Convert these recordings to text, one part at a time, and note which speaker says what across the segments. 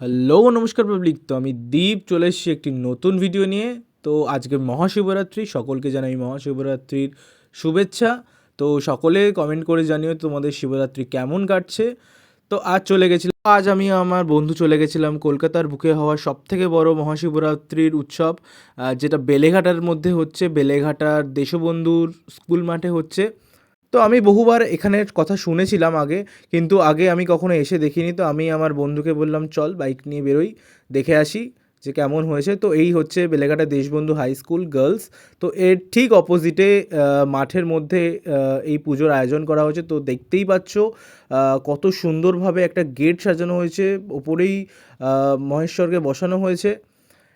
Speaker 1: Hello নমস্কার public. তো আমি দীপ চলে এসেছি একটি নতুন ভিডিও নিয়ে। তো আজকে মহাশিবরাত্রি, সকলকে জানাই মহাশিবরাত্রির শুভেচ্ছা। তো সকলে কমেন্ট করে জানিও তোমাদের শিবরাত্রি কেমন কাটছে। তো আজ আমি আমার বন্ধু চলে গেছিলাম কলকাতার বুকে হওয়া সবথেকে বড় মহাশিবরাত্রির উৎসব, যেটা বেলেঘাটার মধ্যে হচ্ছে, বেলেঘাটার দেশবন্ধুর স্কুল মাঠে হচ্ছে। তো আমি বহুবার এখানের কথা শুনেছিলাম আগে, কিন্তু আগে আমি কখনো এসে দেখিনি। তো আমি আমার বন্ধুকে বললাম চল বাইক নিয়ে বেরোই, দেখে আসি যে কেমন হয়েছে। তো এই হচ্ছে Beleghata Deshbandhu high school girls. তো এর ঠিক অপোজিটে মাঠের মধ্যে এই পুজোর আয়োজন করা হয়েছে। তো দেখতেই পাচ্ছ কত সুন্দরভাবে একটা গেট সাজানো হয়েছে, ওপরেই মহেশ্বরকে বসানো হয়েছে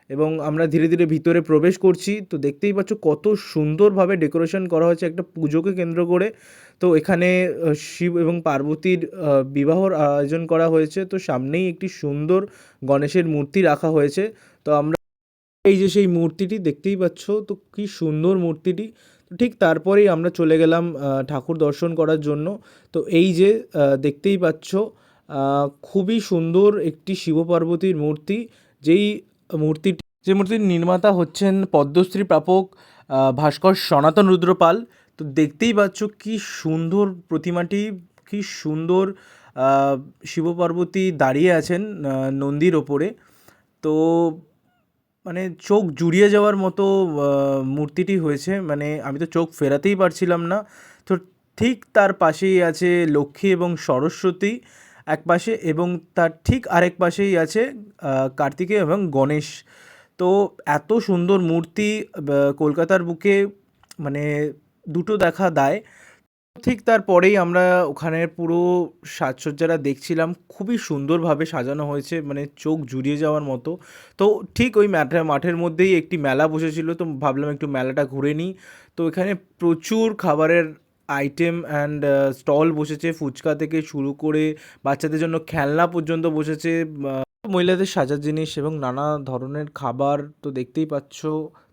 Speaker 1: এবং আমরা ধীরে ধীরে ভিতরে প্রবেশ করছি। তো দেখতেই পাচ্ছ কত সুন্দরভাবে ডেকোরেশন করা হয়েছে একটা পুজোকে কেন্দ্র করে। তো এখানে শিব এবং পার্বতীর বিবাহর আয়োজন করা হয়েছে। তো সামনেই একটি সুন্দর গণেশের মূর্তি রাখা হয়েছে। তো আমরা এই যে সেই মূর্তিটি দেখতেই পাচ্ছ, তো কি সুন্দর মূর্তিটি। তো ঠিক তারপরেই আমরা চলে গেলাম ঠাকুর দর্শন করার জন্য। তো এই যে দেখতেই পাচ্ছ খুবই সুন্দর একটি শিব পার্বতীর মূর্তি। যেই মূর্তির নির্মাতা হচ্ছেন পদ্মশ্রী প্রাপক ভাস্কর সনাতন রুদ্র পাল। তো দেখতেই পাচ্ছ কি সুন্দর প্রতিমাটি, কি সুন্দর শিব পার্বতী দাঁড়িয়ে আছেন নন্দীর ওপরে। তো মানে চোখ জুড়িয়ে যাওয়ার মতো মূর্তিটি হয়েছে, মানে আমি তো চোখ ফেরাতেই পারছিলাম না। তো ঠিক তার পাশেই আছে লক্ষ্মী এবং সরস্বতী এক পাশে, এবং তার ঠিক আরেক পাশেই আছে কার্তিকেয় এবং গণেশ। তো এত সুন্দর মূর্তি কলকাতার বুকে মানে দুটো দেখা দায়। ঠিক তারপরেই আমরা ওখানের পুরো সাজসজ্জাটা দেখছিলাম, খুবই সুন্দরভাবে সাজানো হয়েছে, মানে চোখ জুড়িয়ে যাওয়ার মতো। তো ঠিক ওই মাঠের মধ্যেই একটি মেলা বসেছিল, তো ভাবলাম একটু মেলাটা ঘুরে নিই। তো এখানে প্রচুর খাবারের আইটেম অ্যান্ড স্টল বসেছে, ফুচকা থেকে শুরু করে বাচ্চাদের জন্য খেলনা পর্যন্ত বসেছে, মহিলাদের সাজার জিনিস এবং নানা ধরনের খাবার। তো দেখতেই পাচ্ছ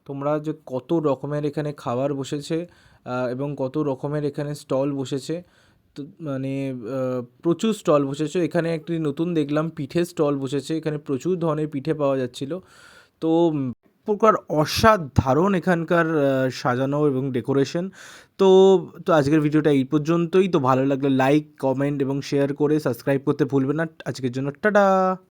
Speaker 1: তোমরা যে কত রকমের এখানে খাবার বসেছে এবং কত রকমের এখানে স্টল বসেছে। তো মানে প্রচুর স্টল বসেছে। এখানে একটি নতুন দেখলাম পিঠের স্টল বসেছে, এখানে প্রচুর ধরনের পিঠে পাওয়া যাচ্ছিল। তো প্রকার অসাধারণ এখানকার সাজানো এবং ডেকোরেশন। তো তো আজকের ভিডিওটা এই পর্যন্তই। তো ভালো লাগলে লাইক, কমেন্ট এবং শেয়ার করে সাবস্ক্রাইব করতে ভুলবেন না। আজকের জন্য টাটা।